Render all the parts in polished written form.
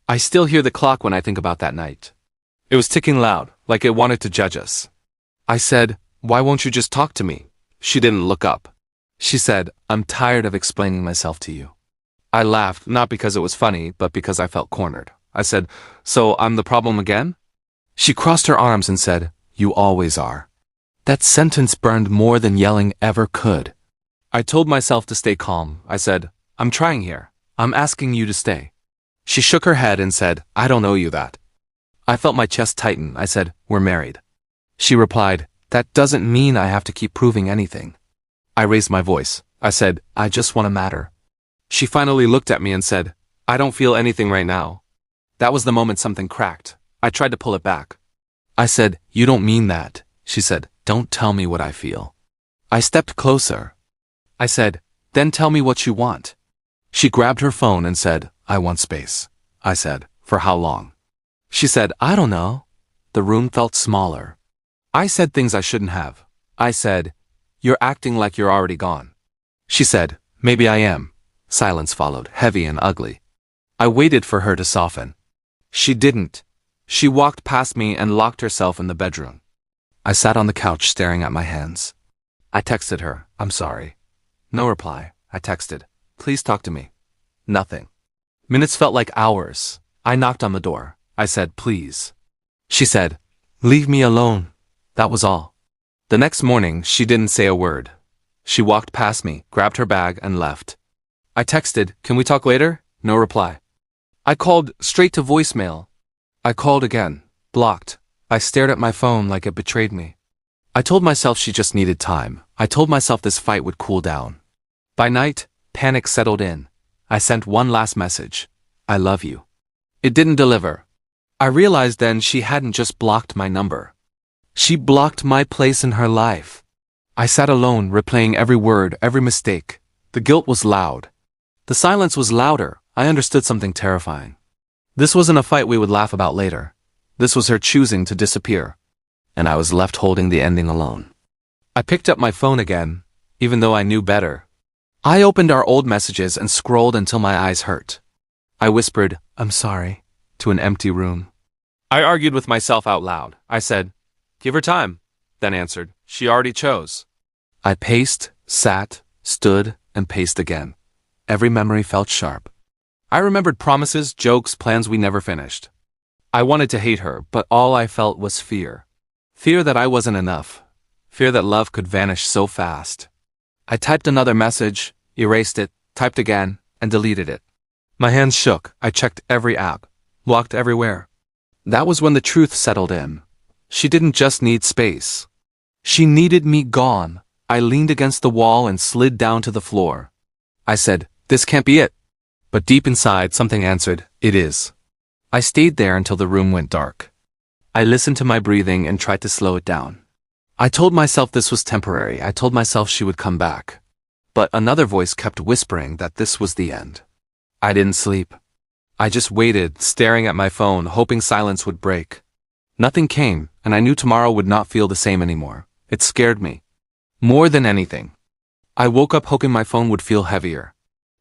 I still hear the clock when I think about that night. It was ticking loud, like it wanted to judge us. I said, "Why won't you just talk to me?" She didn't look up. She said, "I'm tired of explaining myself to you." I laughed, not because it was funny, but because I felt cornered. I said, "So I'm the problem again?" She crossed her arms and said, "You always are." That sentence burned more than yelling ever could. I told myself to stay calm. I said, "I'm trying here. I'm asking you to stay." She shook her head and said, "I don't owe you that." I felt my chest tighten. I said, "We're married." She replied, "That doesn't mean I have to keep proving anything." I raised my voice. I said, "I just want to matter." She finally looked at me and said, "I don't feel anything right now." That was the moment something cracked. I tried to pull it back. I said, "You don't mean that." She said, "Don't tell me what I feel." I stepped closer. I said, "Then tell me what you want." She grabbed her phone and said, "I want space." I said, "For how long?" She said, "I don't know." The room felt smaller. I said things I shouldn't have. I said, "You're acting like you're already gone." She said, "Maybe I am." Silence followed, heavy and ugly. I waited for her to soften. She didn't. She walked past me and locked herself in the bedroom. I sat on the couch staring at my hands. I texted her, "I'm sorry." No reply. I texted, "Please talk to me." Nothing. Minutes felt like hours. I knocked on the door. I said, "Please." She said, "Leave me alone." That was all. The next morning, she didn't say a word. She walked past me, grabbed her bag, and left. I texted, "Can we talk later?" No reply. I called straight to voicemail. I called again. Blocked. I stared at my phone like it betrayed me. I told myself she just needed time. I told myself this fight would cool down. By night, panic settled in. I sent one last message. "I love you." It didn't deliver. I realized then she hadn't just blocked my number. She blocked my place in her life. I sat alone, replaying every word, every mistake. The guilt was loud. The silence was louder. I understood something terrifying. This wasn't a fight we would laugh about later. This was her choosing to disappear. And I was left holding the ending alone. I picked up my phone again, even though I knew better. I opened our old messages and scrolled until my eyes hurt. I whispered, "I'm sorry," to an empty room. I argued with myself out loud. I said, "Give her time," then answered, "She already chose." I paced, sat, stood, and paced again. Every memory felt sharp. I remembered promises, jokes, plans we never finished. I wanted to hate her, but all I felt was fear. Fear that I wasn't enough. Fear that love could vanish so fast. I typed another message, erased it, typed again, and deleted it. My hands shook. I checked every app, locked everywhere. That was when the truth settled in. She didn't just need space. She needed me gone. I leaned against the wall and slid down to the floor. I said, "This can't be it." But deep inside, something answered, "It is." I stayed there until the room went dark. I listened to my breathing and tried to slow it down. I told myself this was temporary. I told myself she would come back. But another voice kept whispering that this was the end. I didn't sleep. I just waited, staring at my phone, hoping silence would break. Nothing came, and I knew tomorrow would not feel the same anymore. It scared me. More than anything. I woke up hoping my phone would feel heavier.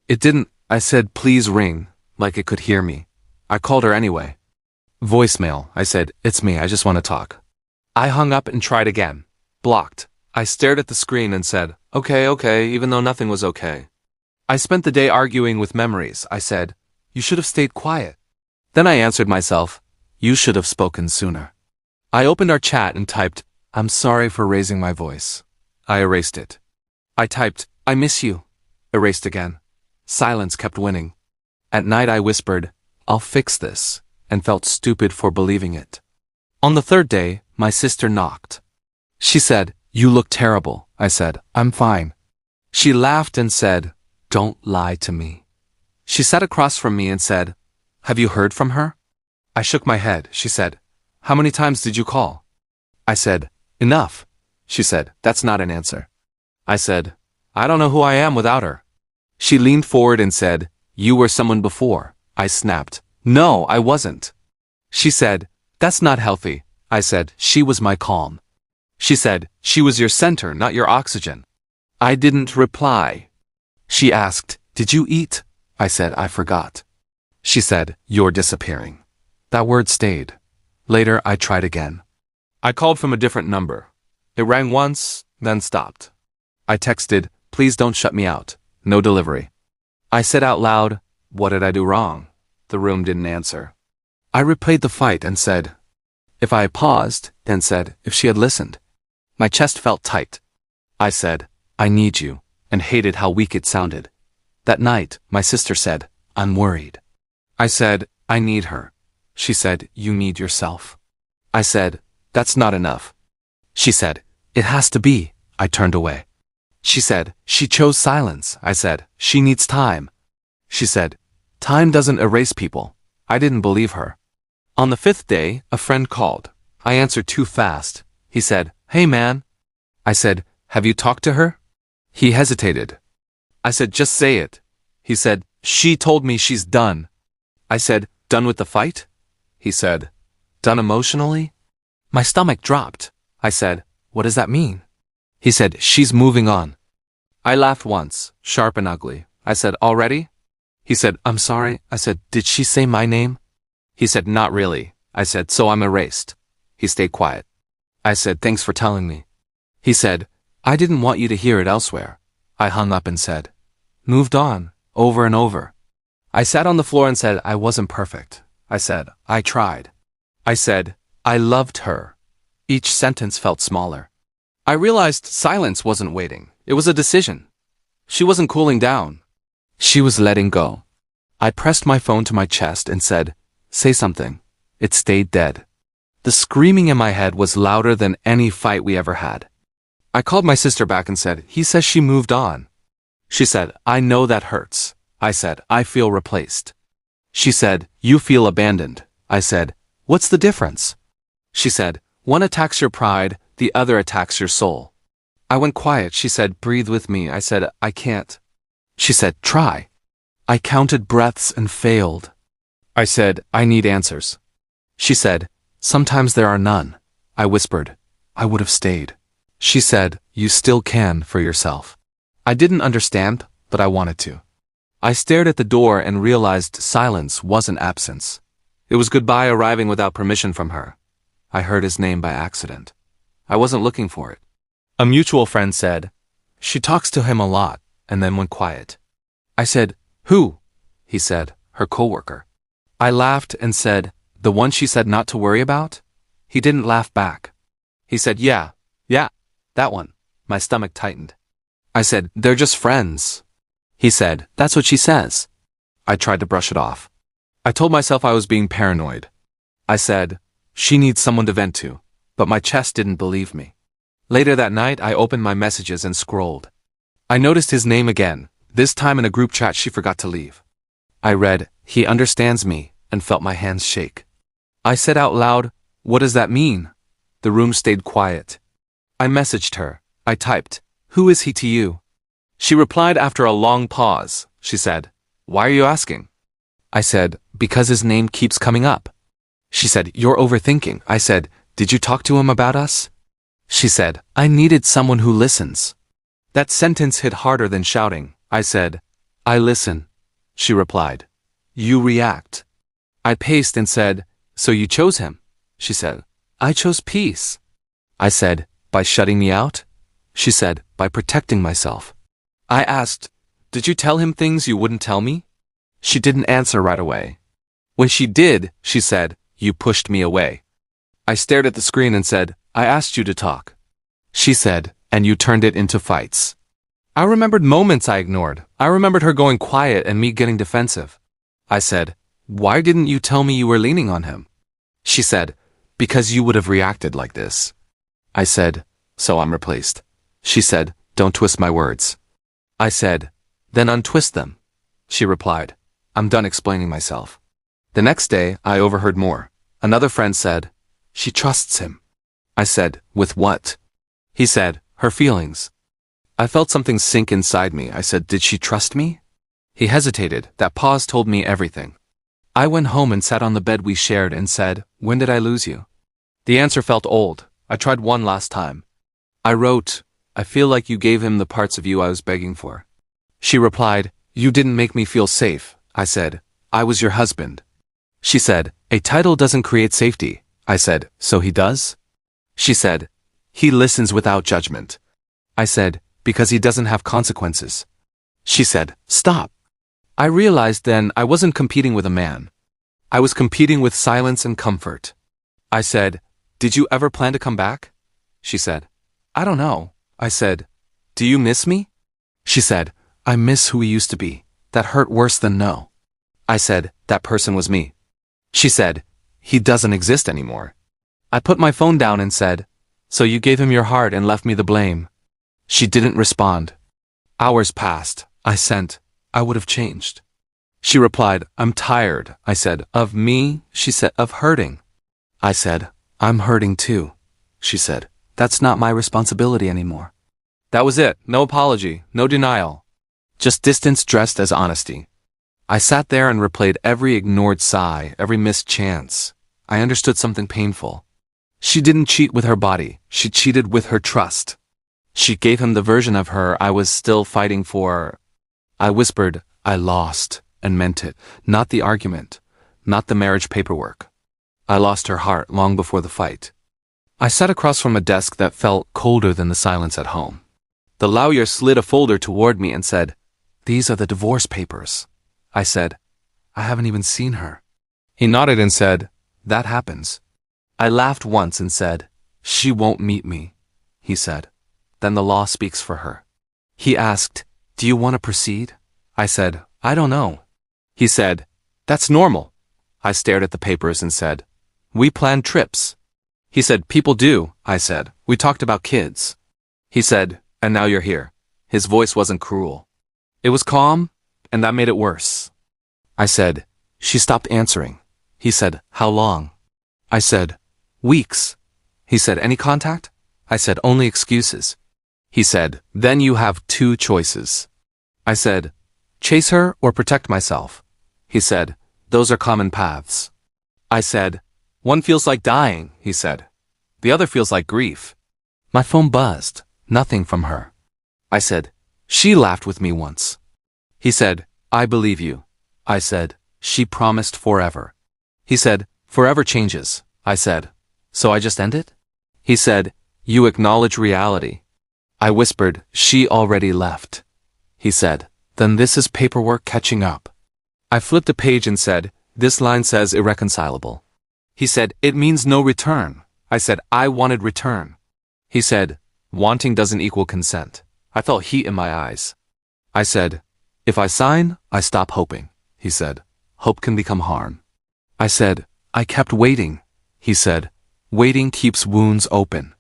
It didn't. I said, "Please ring," like it could hear me. I called her anyway. Voicemail. I said, "It's me, I just want to talk." I hung up and tried again. Blocked. I stared at the screen and said, okay, even though nothing was okay. I spent the day arguing with memories. I said, "You should have stayed quiet." Then I answered myself, "You should have spoken sooner." I opened our chat and typed, "I'm sorry for raising my voice." I erased it. I typed, "I miss you." Erased again. Silence kept winning. At night I whispered, "I'll fix this," and felt stupid for believing it. On the third day, my sister knocked. She said, "You look terrible." I said, "I'm fine." She laughed and said, "Don't lie to me." She sat across from me and said, "Have you heard from her?" I shook my head. She said, "How many times did you call?" I said, "Enough." She said, "That's not an answer." I said, "I don't know who I am without her." She leaned forward and said, "You were someone before." I snapped, "No, I wasn't." She said, "That's not healthy." I said, "She was my calm." She said, "She was your center, not your oxygen." I didn't reply. She asked, "Did you eat?" I said, "I forgot." She said, "You're disappearing." That word stayed. Later, I tried again. I called from a different number. It rang once, then stopped. I texted, "Please don't shut me out. No delivery." I said out loud, "What did I do wrong?" The room didn't answer. I replayed the fight and said, "If I had paused," then said, "If she had listened." My chest felt tight. I said, "I need you," and hated how weak it sounded. That night, my sister said, "I'm worried." I said, "I need her." She said, "You need yourself." I said, "That's not enough." She said, "It has to be." I turned away. She said, "She chose silence." I said, "She needs time." She said, "Time doesn't erase people." I didn't believe her. On the 5th day, a friend called. I answered too fast. He said, "Hey man." I said, "Have you talked to her?" He hesitated. I said, "Just say it." He said, "She told me she's done." I said, "Done with the fight?" He said, "Done emotionally?" My stomach dropped. I said, "What does that mean?" He said, "She's moving on." I laughed once, sharp and ugly. I said, "Already?" He said, "I'm sorry." I said, "Did she say my name?" He said, "Not really." I said, "So I'm erased." He stayed quiet. I said, "Thanks for telling me." He said, "I didn't want you to hear it elsewhere." I hung up and said, "Moved on, over and over." I sat on the floor and said, "I wasn't perfect." I said, "I tried." I said, "I loved her." Each sentence felt smaller. I realized silence wasn't waiting. It was a decision. She wasn't cooling down. She was letting go. I pressed my phone to my chest and said, "Say something." It stayed dead. The screaming in my head was louder than any fight we ever had. I called my sister back and said, "He says she moved on." She said, "I know that hurts." I said, "I feel replaced." She said, "You feel abandoned." I said, "What's the difference?" She said, "One attacks your pride, the other attacks your soul." I went quiet. She said, "Breathe with me." I said, "I can't." She said, "Try." I counted breaths and failed. I said, "I need answers." She said, "Sometimes there are none." I whispered, "I would have stayed." She said, "You still can for yourself." I didn't understand, but I wanted to. I stared at the door and realized silence wasn't absence. It was goodbye arriving without permission from her. I heard his name by accident. I wasn't looking for it. A mutual friend said, "She talks to him a lot," and then went quiet. I said, "Who?" He said, "Her coworker." I laughed and said, "The one she said not to worry about?" He didn't laugh back. He said, yeah, that one." My stomach tightened. I said, "They're just friends." He said, "That's what she says." I tried to brush it off. I told myself I was being paranoid. I said, "She needs someone to vent to," but my chest didn't believe me. Later that night, I opened my messages and scrolled. I noticed his name again, this time in a group chat she forgot to leave. I read, "He understands me," and felt my hands shake. I said out loud, "What does that mean?" The room stayed quiet. I messaged her. I typed, "Who is he to you?" She replied after a long pause. She said, "Why are you asking?" I said, "Because his name keeps coming up." She said, "You're overthinking." I said, "Did you talk to him about us?" She said, "I needed someone who listens." That sentence hit harder than shouting. I said, "I listen." She replied, "You react." I paced and said, "So you chose him?" She said, "I chose peace." I said, "By shutting me out?" She said, "By protecting myself." I asked, "Did you tell him things you wouldn't tell me?" She didn't answer right away. When she did, she said, "You pushed me away." I stared at the screen and said, "I asked you to talk." She said, "And you turned it into fights." I remembered moments I ignored. I remembered her going quiet and me getting defensive. I said, "Why didn't you tell me you were leaning on him?" She said, "Because you would have reacted like this." I said, "So I'm replaced." She said, "Don't twist my words." I said, "Then untwist them." She replied, "I'm done explaining myself." The next day, I overheard more. Another friend said, "She trusts him." I said, "With what?" He said, "Her feelings." I felt something sink inside me. I said, "Did she trust me?" He hesitated. That pause told me everything. I went home and sat on the bed we shared and said, "When did I lose you?" The answer felt old. I tried one last time. I wrote, "I feel like you gave him the parts of you I was begging for." She replied, "You didn't make me feel safe." I said, I was your husband. She said, a title doesn't create safety. I said, so he does? She said, he listens without judgment. I said, because he doesn't have consequences. She said, stop. I realized then I wasn't competing with a man. I was competing with silence and comfort. I said, did you ever plan to come back? She said, I don't know. I said, do you miss me? She said, I miss who we used to be. That hurt worse than no. I said, that person was me. She said, he doesn't exist anymore. I put my phone down and said, so you gave him your heart and left me the blame. She didn't respond. Hours passed. I sent, I would have changed. She replied, I'm tired. I said, of me? She said, of hurting. I said, I'm hurting too. She said, that's not my responsibility anymore. That was it. No apology, no denial. Just distance dressed as honesty. I sat there and replayed every ignored sigh, every missed chance. I understood something painful. She didn't cheat with her body. She cheated with her trust. She gave him the version of her I was still fighting for. I whispered, I lost, and meant it. Not the argument, not the marriage paperwork. I lost her heart long before the fight. I sat across from a desk that felt colder than the silence at home. The lawyer slid a folder toward me and said, these are the divorce papers. I said, I haven't even seen her. He nodded and said, that happens. I laughed once and said, she won't meet me. He said, then the law speaks for her. He asked, do you want to proceed? I said, I don't know. He said, that's normal. I stared at the papers and said, we plan trips. He said, people do. I said, we talked about kids. He said, and now you're here. His voice wasn't cruel. It was calm, and that made it worse. I said, she stopped answering. He said, how long? I said, weeks. He said, any contact? I said, only excuses. He said, then you have two choices. I said, chase her or protect myself. He said, those are common paths. I said, one feels like dying, he said. The other feels like grief. My phone buzzed. Nothing from her. I said, she laughed with me once. He said, I believe you. I said, she promised forever. He said, forever changes. I said, so I just end it? He said, you acknowledge reality. I whispered, she already left. He said, then this is paperwork catching up. I flipped a page and said, this line says irreconcilable. He said, it means no return. I said, I wanted return. He said, wanting doesn't equal consent. I felt heat in my eyes. I said, if I sign, I stop hoping. He said, hope can become harm. I said, I kept waiting. He said, waiting keeps wounds open.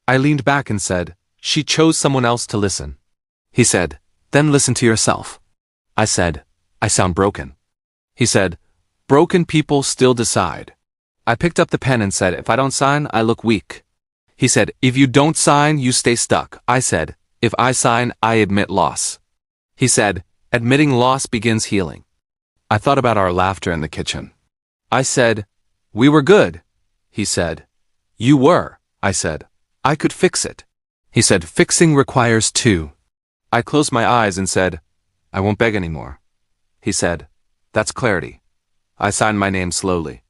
I leaned back and said, she chose someone else to listen. He said, then listen to yourself. I said, I sound broken. He said, broken people still decide. I picked up the pen and said, if I don't sign, I look weak. He said, if you don't sign, you stay stuck. I said, if I sign, I admit loss. He said, admitting loss begins healing. I thought about our laughter in the kitchen. I said, we were good. He said, you were. I said, I could fix it. He said, fixing requires two. I closed my eyes and said, I won't beg anymore. He said, that's clarity. I signed my name slowly.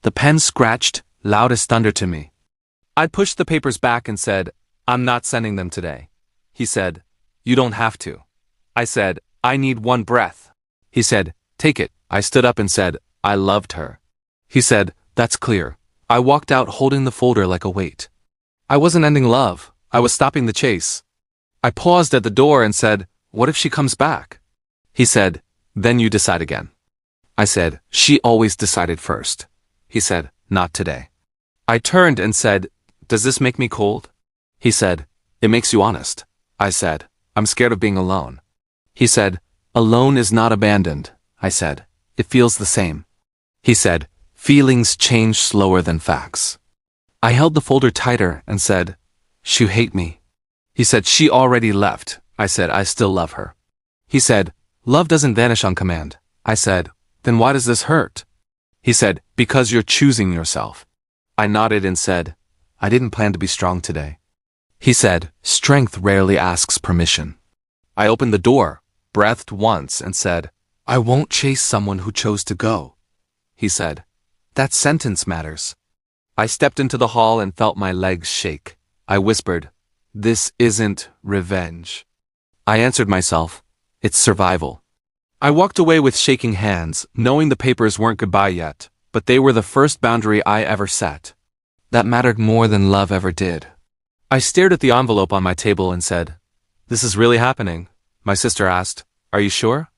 The pen scratched, loud as thunder to me. I pushed the papers back and said, I'm not sending them today. He said, you don't have to. I said, I need one breath. He said, take it. I stood up and said, I loved her. He said, that's clear. I walked out holding the folder like a weight. I wasn't ending love. I was stopping the chase. I paused at the door and said, what if she comes back? He said, then you decide again. I said, she always decided first. He said, not today. I turned and said, does this make me cold? He said, it makes you honest. I said, I'm scared of being alone. He said, alone is not abandoned. I said, it feels the same. He said, feelings change slower than facts. I held the folder tighter and said, she hate me. He said, she already left. I said, I still love her. He said, love doesn't vanish on command. I said, then why does this hurt? He said, because you're choosing yourself. I nodded and said, I didn't plan to be strong today. He said, strength rarely asks permission. I opened the door, breathed once, and said, I won't chase someone who chose to go, he said. That sentence matters. I stepped into the hall and felt my legs shake. I whispered, this isn't revenge. I answered myself, it's survival. I walked away with shaking hands, knowing the papers weren't goodbye yet, but they were the first boundary I ever set. That mattered more than love ever did. I stared at the envelope on my table and said, this is really happening. My sister asked, are you sure?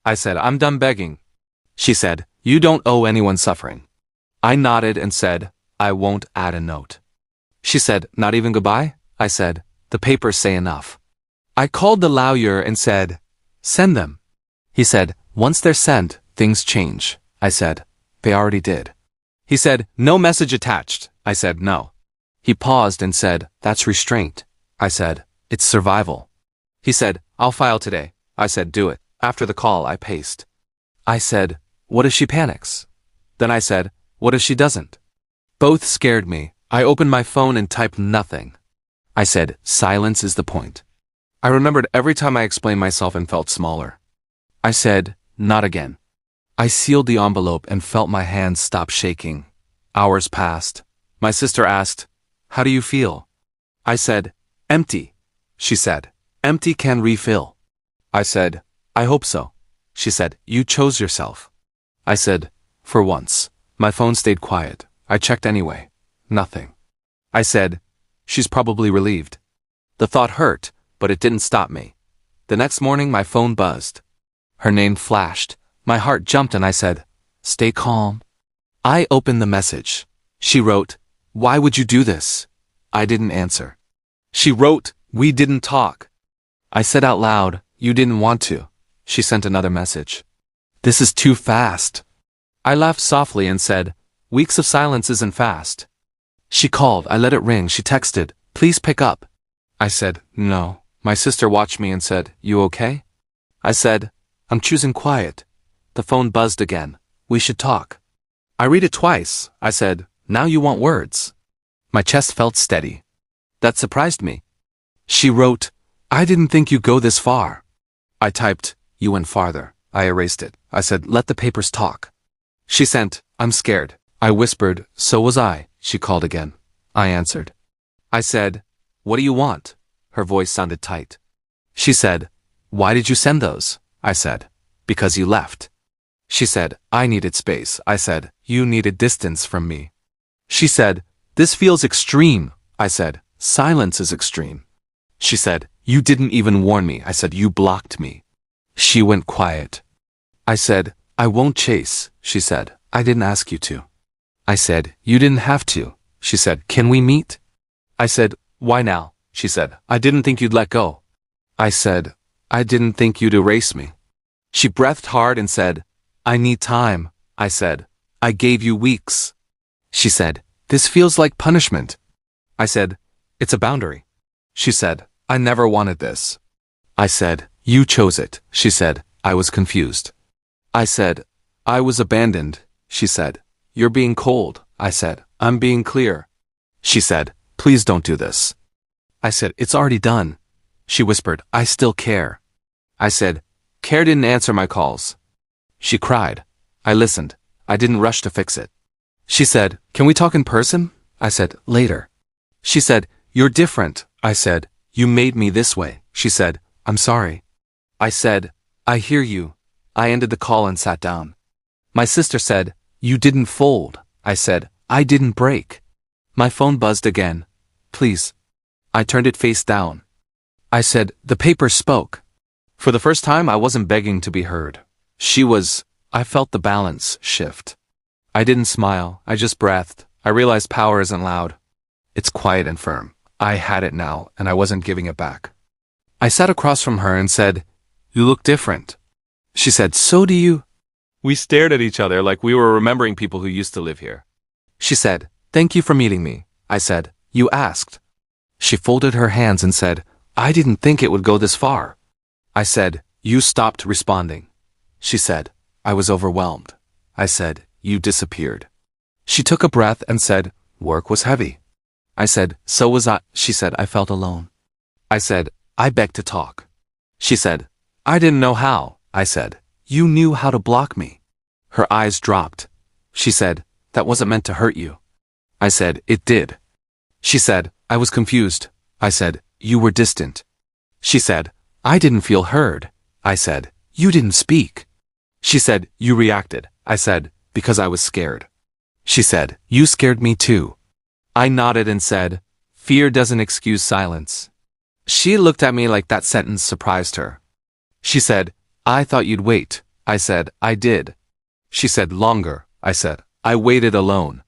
I said, I'm done begging. She said, you don't owe anyone suffering. I nodded and said, I won't add a note. She said, not even goodbye? I said, the papers say enough. I called the lawyer and said, send them. He said, once they're sent, things change. I said, they already did. He said, no message attached. I said, no. He paused and said, that's restraint. I said, it's survival. He said, I'll file today. I said, do it. After the call, I paced. I said, what if she panics? Then I said, what if she doesn't? Both scared me. I opened my phone and typed nothing. I said, silence is the point. I remembered every time I explained myself and felt smaller. I said, not again. I sealed the envelope and felt my hands stop shaking. Hours passed. My sister asked, how do you feel? I said, empty. She said, empty can refill. I said, I hope so. She said, you chose yourself. I said, for once. My phone stayed quiet. I checked anyway. Nothing. I said, she's probably relieved. The thought hurt, but it didn't stop me. The next morning my phone buzzed. Her name flashed. My heart jumped and I said, stay calm. I opened the message. She wrote, why would you do this? I didn't answer. She wrote, we didn't talk. I said out loud, you didn't want to. She sent another message. This is too fast. I laughed softly and said, weeks of silence isn't fast. She called. I let it ring. She texted, please pick up. I said, no. My sister watched me and said, you okay? I said, I'm choosing quiet. The phone buzzed again. We should talk. I read it twice. I said, now you want words. My chest felt steady. That surprised me. She wrote, I didn't think you'd go this far. I typed, you went farther. I erased it. I said, let the papers talk. She sent, I'm scared. I whispered, so was I. She called again. I answered. I said, what do you want? Her voice sounded tight. She said, why did you send those? I said, because you left. She said, I needed space. I said, you needed distance from me. She said, this feels extreme. I said, silence is extreme. She said, you didn't even warn me. I said, you blocked me. She went quiet. I said, I won't chase. She said, I didn't ask you to. I said, you didn't have to. She said, can we meet? I said, why now? She said, I didn't think you'd let go. I said, I didn't think you'd erase me. She breathed hard and said, I need time. I said, I gave you weeks. She said, this feels like punishment. I said, it's a boundary. She said, I never wanted this. I said, you chose it. She said, I was confused. I said, I was abandoned. She said, you're being cold. I said, I'm being clear. She said, please don't do this. I said, it's already done. She whispered, I still care. I said, care didn't answer my calls. She cried. I listened. I didn't rush to fix it. She said, can we talk in person? I said, later. She said, you're different. I said, you made me this way. She said, I'm sorry. I said, I hear you. I ended the call and sat down. My sister said, you didn't fold. I said, I didn't break. My phone buzzed again. Please. I turned it face down. I said, the paper spoke. For the first time, I wasn't begging to be heard. She was. I felt the balance shift. I didn't smile. I just breathed. I realized power isn't loud. It's quiet and firm. I had it now, and I wasn't giving it back. I sat across from her and said, you look different. She said, so do you. We stared at each other like we were remembering people who used to live here. She said, thank you for meeting me. I said, you asked. She folded her hands and said, I didn't think it would go this far. I said, you stopped responding. She said, I was overwhelmed. I said, you disappeared. She took a breath and said, work was heavy. I said, so was I. She said, I felt alone. I said, I begged to talk. She said, I didn't know how. I said, You knew how to block me. Her eyes dropped. She said, that wasn't meant to hurt you. I said, it did. She said, I was confused. I said, you were distant. She said, I didn't feel heard. I said, you didn't speak. She said, you reacted. I said, because I was scared. She said, you scared me too. I nodded and said, fear doesn't excuse silence. She looked at me like that sentence surprised her. She said, I thought you'd wait. I said, I did. She said, longer. I said, I waited alone.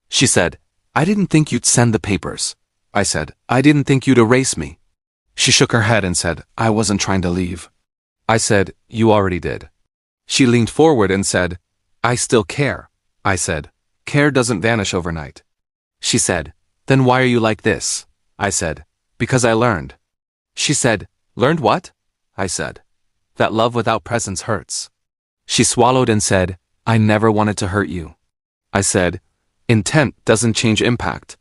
She said, I didn't think you'd send the papers. I said, I didn't think you'd erase me. She shook her head and said, I wasn't trying to leave. I said, you already did. She leaned forward and said, I still care. I said, care doesn't vanish overnight. She said, then why are you like this? I said, because I learned. She said, learned what? I said, that love without presence hurts. She swallowed and said, I never wanted to hurt you. I said, intent doesn't change impact.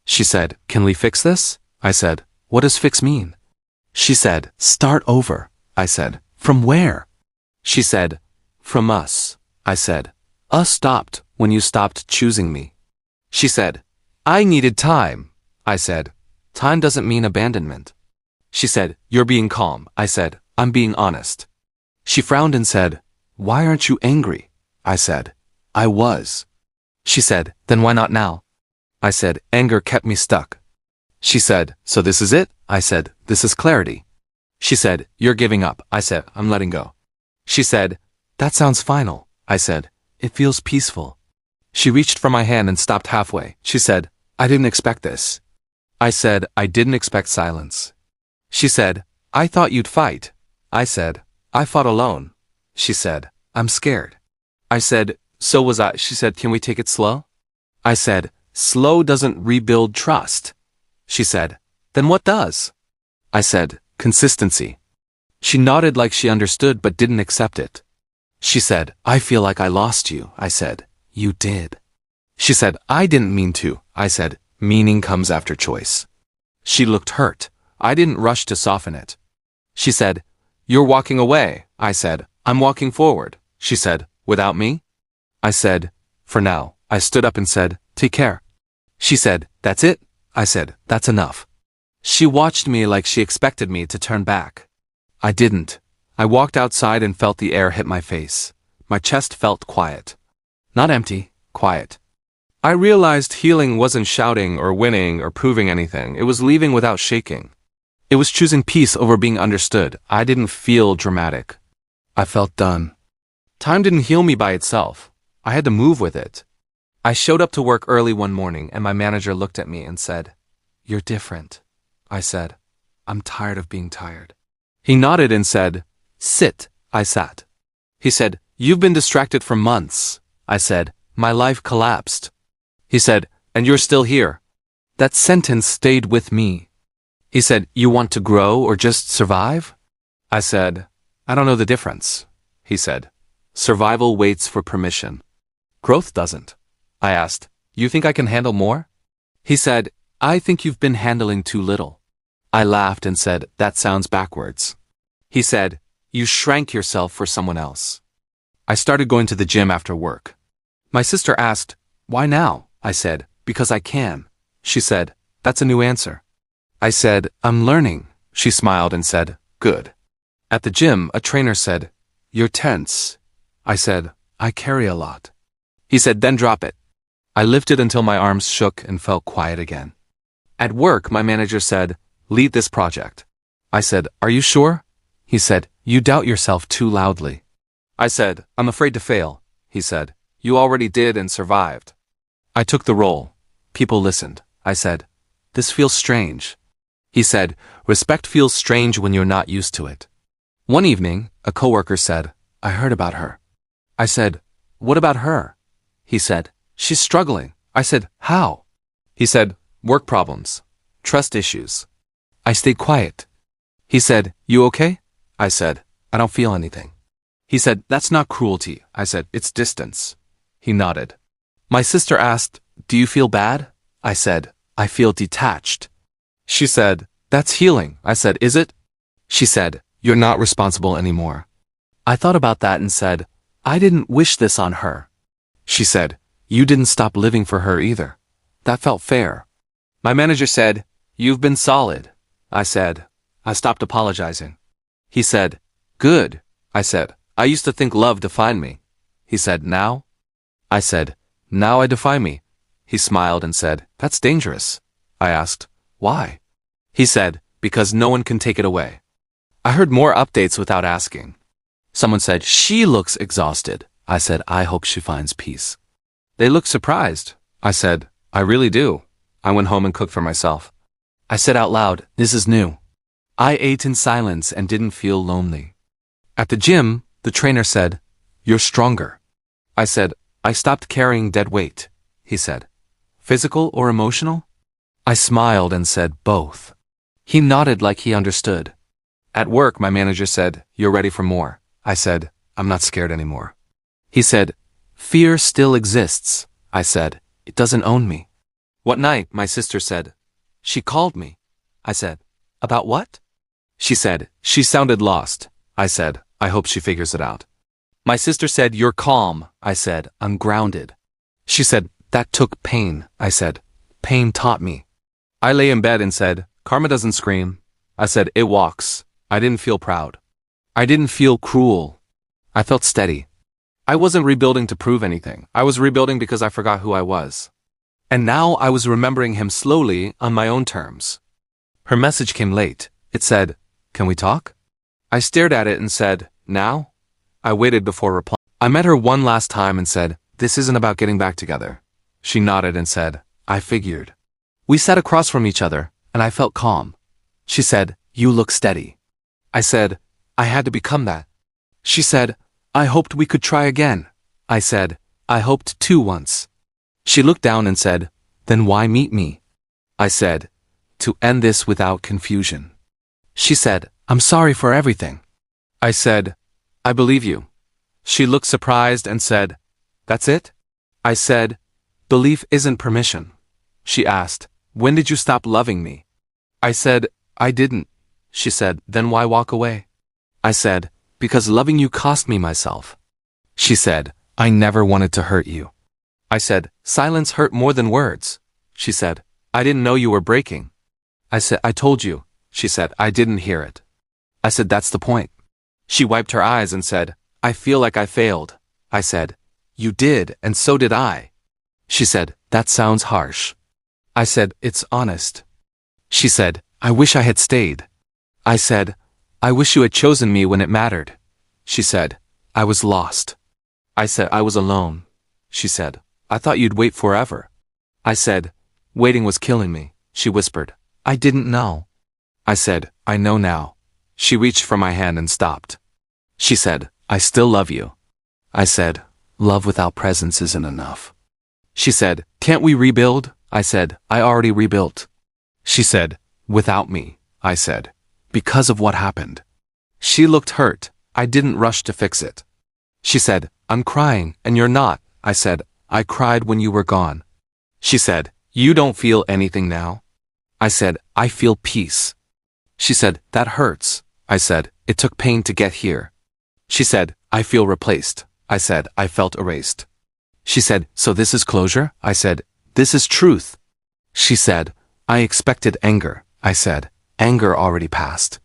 She said, can we fix this? I said, what does fix mean? She said, start over. I said, from where? She said, from us. I said, us stopped when you stopped choosing me. She said, I needed time. I said, time doesn't mean abandonment. She said, you're being calm. I said, I'm being honest. She frowned and said, why aren't you angry? I said, I was. She said, then why not now? I said, anger kept me stuck. She said, so this is it? I said, this is clarity. She said, you're giving up. I said, I'm letting go. She said, that sounds final. I said, it feels peaceful. She reached for my hand and stopped halfway. She said, I didn't expect this. I said, I didn't expect silence. She said, I thought you'd fight. I said, I fought alone. She said, I'm scared. I said, so was I. She said, can we take it slow? I said, slow doesn't rebuild trust. She said, then what does? I said, consistency. She nodded like she understood but didn't accept it. She said, I feel like I lost you. I said, you did. She said, I didn't mean to. I said, meaning comes after choice. She looked hurt. I didn't rush to soften it. She said, you're walking away. I said, I'm walking forward. She said, without me? I said, for now. I stood up and said, take care. She said, that's it? I said, that's enough. She watched me like she expected me to turn back. I didn't. I walked outside and felt the air hit my face. My chest felt quiet. Not empty, quiet. I realized healing wasn't shouting or winning or proving anything. It was leaving without shaking. It was choosing peace over being understood. I didn't feel dramatic. I felt done. Time didn't heal me by itself. I had to move with it. I showed up to work early one morning and my manager looked at me and said, you're different. I said, I'm tired of being tired. He nodded and said, sit. I sat. He said, you've been distracted for months. I said, my life collapsed. He said, and you're still here. That sentence stayed with me. He said, you want to grow or just survive? I said, I don't know the difference. He said, survival waits for permission. Growth doesn't. I asked, you think I can handle more? He said, I think you've been handling too little. I laughed and said, that sounds backwards. He said, you shrank yourself for someone else. I started going to the gym after work. My sister asked, why now? I said, because I can. She said, that's a new answer. I said, I'm learning. She smiled and said, good. At the gym, a trainer said, you're tense. I said, I carry a lot. He said, then drop it. I lifted until my arms shook and felt quiet again. At work, my manager said, lead this project. I said, are you sure? He said, you doubt yourself too loudly. I said, I'm afraid to fail. He said, you already did and survived. I took the role. People listened. I said, this feels strange. He said, respect feels strange when you're not used to it. One evening, a coworker said, I heard about her. I said, what about her? He said, she's struggling. I said, how? He said, work problems, trust issues. I stayed quiet. He said, you okay? I said, I don't feel anything. He said, that's not cruelty. I said, it's distance. He nodded. My sister asked, do you feel bad? I said, I feel detached. She said, that's healing. I said, is it? She said, you're not responsible anymore. I thought about that and said, I didn't wish this on her. She said, you didn't stop living for her either. That felt fair. My manager said, you've been solid. I said, I stopped apologizing. He said, good. I said, I used to think love defined me. He said, now? I said, now I define me. He smiled and said, that's dangerous. I asked, why? He said, because no one can take it away. I heard more updates without asking. Someone said, she looks exhausted. I said, I hope she finds peace. They looked surprised. I said, I really do. I went home and cooked for myself. I said out loud, this is new. I ate in silence and didn't feel lonely. At the gym, the trainer said, you're stronger. I said, I stopped carrying dead weight. He said, physical or emotional? I smiled and said, both. He nodded like he understood. At work, my manager said, you're ready for more. I said, I'm not scared anymore. He said, fear still exists. I said, it doesn't own me. What night, my sister said, she called me. I said, about what? She said, she sounded lost. I said, I hope she figures it out. My sister said, you're calm. I said, I'm grounded. She said, that took pain. I said, pain taught me. I lay in bed and said, karma doesn't scream. I said, it walks. I didn't feel proud. I didn't feel cruel. I felt steady. I wasn't rebuilding to prove anything. I was rebuilding because I forgot who I was. And now I was remembering him slowly on my own terms. Her message came late. It said, can we talk? I stared at it and said, now? I waited before replying. I met her one last time and said, this isn't about getting back together. She nodded and said, I figured. We sat across from each other, and I felt calm. She said, you look steady. I said, I had to become that. She said, I hoped we could try again. I said, I hoped too once. She looked down and said, then why meet me? I said, to end this without confusion. She said, I'm sorry for everything. I said, I believe you. She looked surprised and said, that's it? I said, belief isn't permission. She asked, when did you stop loving me? I said, I didn't. She said, then why walk away? I said, because loving you cost me myself. She said, I never wanted to hurt you. I said, silence hurt more than words. She said, I didn't know you were breaking. I said, I told you. She said, I didn't hear it. I said, that's the point. She wiped her eyes and said, I feel like I failed. I said, you did, and so did I. She said, that sounds harsh. I said, it's honest. She said, I wish I had stayed. I said, I wish you had chosen me when it mattered. She said, I was lost. I said, I was alone. She said, I thought you'd wait forever. I said, waiting was killing me. She whispered, I didn't know. I said, I know now. She reached for my hand and stopped. She said, I still love you. I said, love without presence isn't enough. She said, can't we rebuild? I said, I already rebuilt. She said, without me. I said, because of what happened. She looked hurt. I didn't rush to fix it. She said, I'm crying, and you're not. I said, I cried when you were gone. She said, you don't feel anything now? I said, I feel peace. She said, that hurts. I said, it took pain to get here. She said, I feel replaced. I said, I felt erased. She said, so this is closure? I said, this is truth. She said, I expected anger. I said, anger already passed.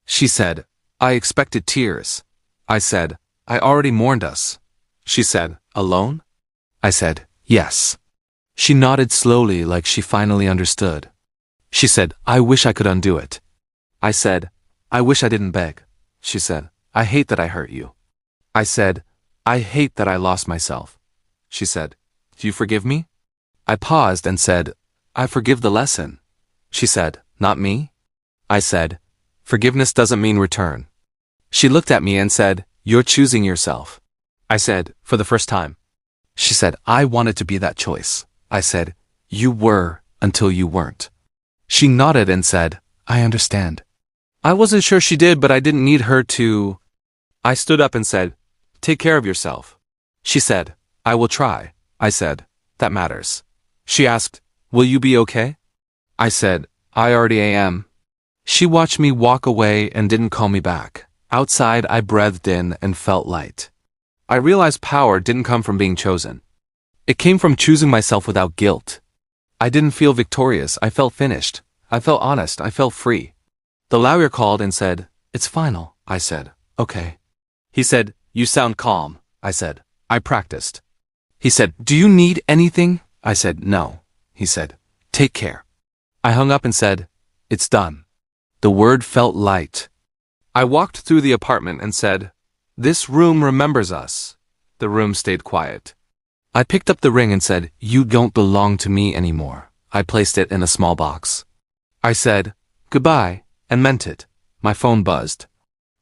She said, I expected tears. I said, I already mourned us. She said, alone? I said, yes. She nodded slowly like she finally understood. She said, I wish I could undo it. I said, I wish I didn't beg. She said, I hate that I hurt you. I said, I hate that I lost myself. She said, do you forgive me? I paused and said, I forgive the lesson. She said, not me? I said, forgiveness doesn't mean return. She looked at me and said, you're choosing yourself. I said, for the first time. She said, I wanted to be that choice. I said, you were until you weren't. She nodded and said, I understand. I wasn't sure she did, but I didn't need her to. I stood up and said, take care of yourself. She said, I will try. I said, that matters. She asked, will you be okay? I said, I already am. She watched me walk away and didn't call me back. Outside, I breathed in and felt light. I realized power didn't come from being chosen. It came from choosing myself without guilt. I didn't feel victorious, I felt finished. I felt honest, I felt free. The lawyer called and said, "It's final." I said, "Okay." He said, "You sound calm." I said, "I practiced." He said, "Do you need anything?" I said, "No." He said, "Take care." I hung up and said, "It's done." The word felt light. I walked through the apartment and said, "This room remembers us." The room stayed quiet. I picked up the ring and said, "You don't belong to me anymore." I placed it in a small box. I said, "Goodbye," and meant it. My phone buzzed.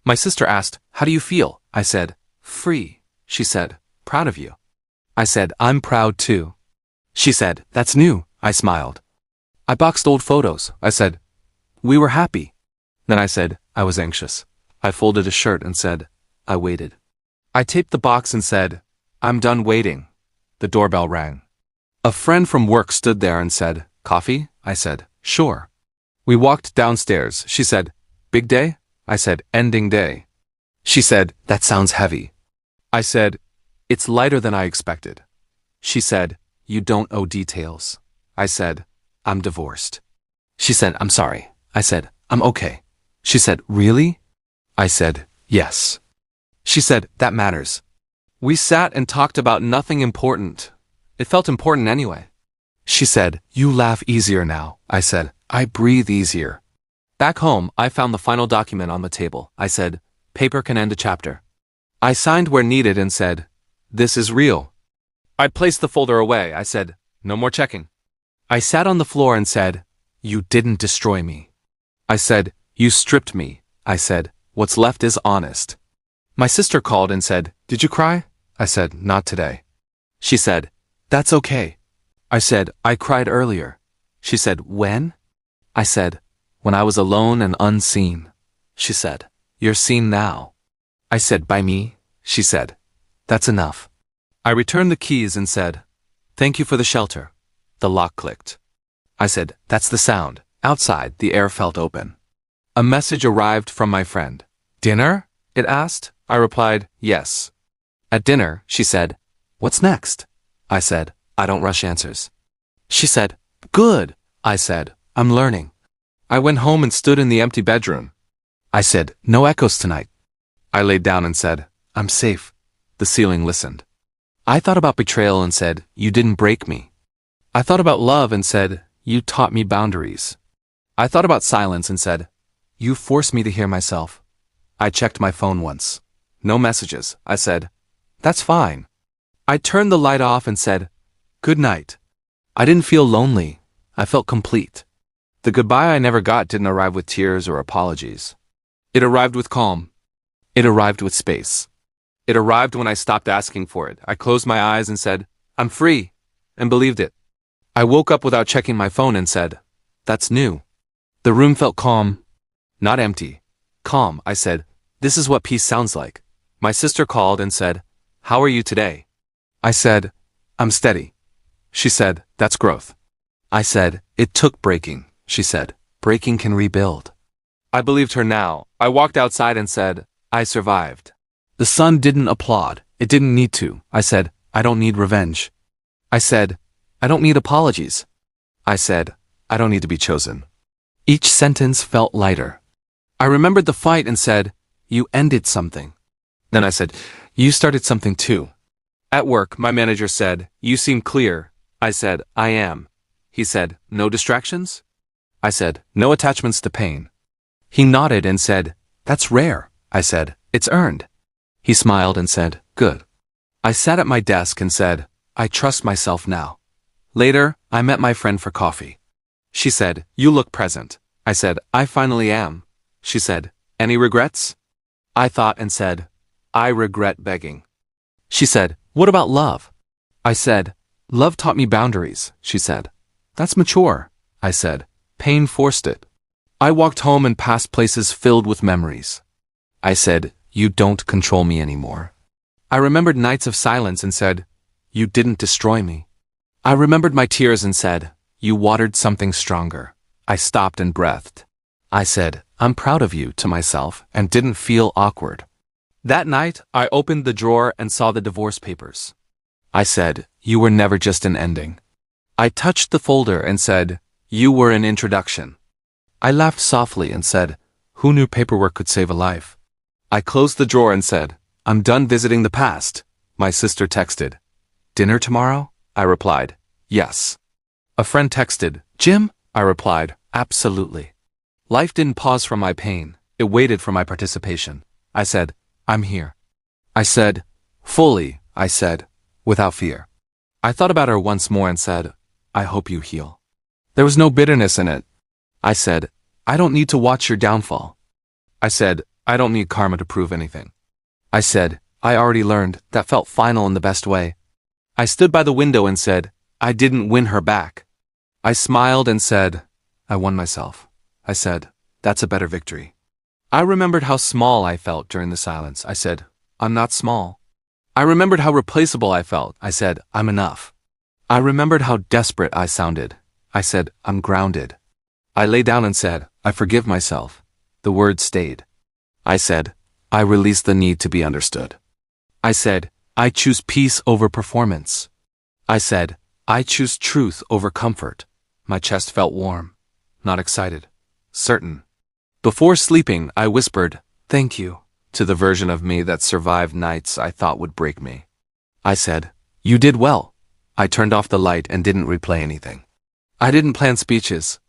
My sister asked, "How do you feel?" I said, "Free." She said, "Proud of you." I said, "I'm proud too." She said, "That's new." I smiled. I boxed old photos. I said, "We were happy." Then I said, "I was anxious." I folded a shirt and said, "I waited." I taped the box and said, "I'm done waiting." The doorbell rang. A friend from work stood there and said, "Coffee?" I said, "Sure." We walked downstairs. She said, "Big day?" I said, "Ending day." She said, "That sounds heavy." I said, "It's lighter than I expected." She said, "You don't owe details." I said, "I'm divorced." She said, "I'm sorry." I said, "I'm okay." She said, "Really?" I said, "Yes." She said, "That matters." We sat and talked about nothing important. It felt important anyway. She said, "You laugh easier now." I said, "I breathe easier." Back home, I found the final document on the table. I said, "Paper can end a chapter." I signed where needed and said, "This is real." I placed the folder away. I said, "No more checking." I sat on the floor and said, "You didn't destroy me." I said, "You stripped me." I said, "What's left is honest." My sister called and said, "Did you cry?" I said, "Not today." She said, "That's okay." I said, "I cried earlier." She said, "When?" I said, "When I was alone and unseen." She said, "You're seen now." I said, "By me?" She said, "That's enough." I returned the keys and said, "Thank you for the shelter." The lock clicked. I said, "That's the sound." Outside, the air felt open. A message arrived from my friend. "Dinner?" it asked. I replied, "Yes." At dinner, she said, "What's next?" I said, "I don't rush answers." She said, "Good." I said, "I'm learning." I went home and stood in the empty bedroom. I said, "No echoes tonight." I laid down and said, "I'm safe." The ceiling listened. I thought about betrayal and said, "You didn't break me." I thought about love and said, "You taught me boundaries." I thought about silence and said, "You forced me to hear myself." I checked my phone once. No messages. I said, "That's fine." I turned the light off and said, "Good night." I didn't feel lonely. I felt complete. The goodbye I never got didn't arrive with tears or apologies. It arrived with calm. It arrived with space. It arrived when I stopped asking for it. I closed my eyes and said, "I'm free," and believed it. I woke up without checking my phone and said, "That's new." The room felt calm, not empty. Calm. I said, "This is what peace sounds like." My sister called and said, "How are you today?" I said, "I'm steady." She said, "That's growth." I said, "It took breaking." She said, "Breaking can rebuild." I believed her now. I walked outside and said, "I survived." The sun didn't applaud. It didn't need to. I said, "I don't need revenge." I said, "I don't need apologies." I said, "I don't need to be chosen." Each sentence felt lighter. I remembered the fight and said, "You ended something." Then I said, "You started something too." At work, my manager said, "You seem clear." I said, "I am." He said, "No distractions?" I said, "No attachments to pain." He nodded and said, "That's rare." I said, "It's earned." He smiled and said, "Good." I sat at my desk and said, "I trust myself now." Later, I met my friend for coffee. She said, "You look present." I said, "I finally am." She said, "Any regrets?" I thought and said, "I regret begging." She said, "What about love?" I said, "Love taught me boundaries." She said, "That's mature." I said, "Pain forced it." I walked home and passed places filled with memories. I said, "You don't control me anymore." I remembered nights of silence and said, "You didn't destroy me." I remembered my tears and said, "You watered something stronger." I stopped and breathed. I said, I'm proud of you to myself and didn't feel awkward. That night, I opened the drawer and saw the divorce papers. I said, you were never just an ending. I touched the folder and said, you were an introduction. I laughed softly and said, who knew paperwork could save a life? I closed the drawer and said, I'm done visiting the past. My sister texted. Dinner tomorrow? I replied, yes. A friend texted, Jim? I replied, absolutely. Life didn't pause from my pain, it waited for my participation. I said, I'm here. I said, fully, I said, without fear. I thought about her once more and said, I hope you heal. There was no bitterness in it. I said, I don't need to watch your downfall. I said, I don't need karma to prove anything. I said, I already learned, that felt final in the best way. I stood by the window and said, I didn't win her back. I smiled and said, I won myself. I said, that's a better victory. I remembered how small I felt during the silence. I said, I'm not small. I remembered how replaceable I felt. I said, I'm enough. I remembered how desperate I sounded. I said, I'm grounded. I lay down and said, I forgive myself. The words stayed. I said, I release the need to be understood. I said, I choose peace over performance. I said, I choose truth over comfort. My chest felt warm, not excited, certain. Before sleeping, I whispered, thank you, to the version of me that survived nights I thought would break me. I said, you did well. I turned off the light and didn't replay anything. I didn't plan speeches.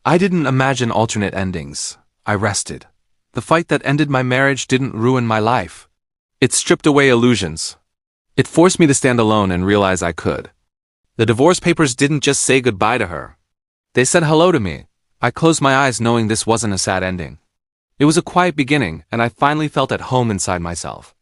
I didn't imagine alternate endings. I rested. The fight that ended my marriage didn't ruin my life. It stripped away illusions. It forced me to stand alone and realize I could. The divorce papers didn't just say goodbye to her. They said hello to me. I closed my eyes knowing this wasn't a sad ending. It was a quiet beginning, and I finally felt at home inside myself.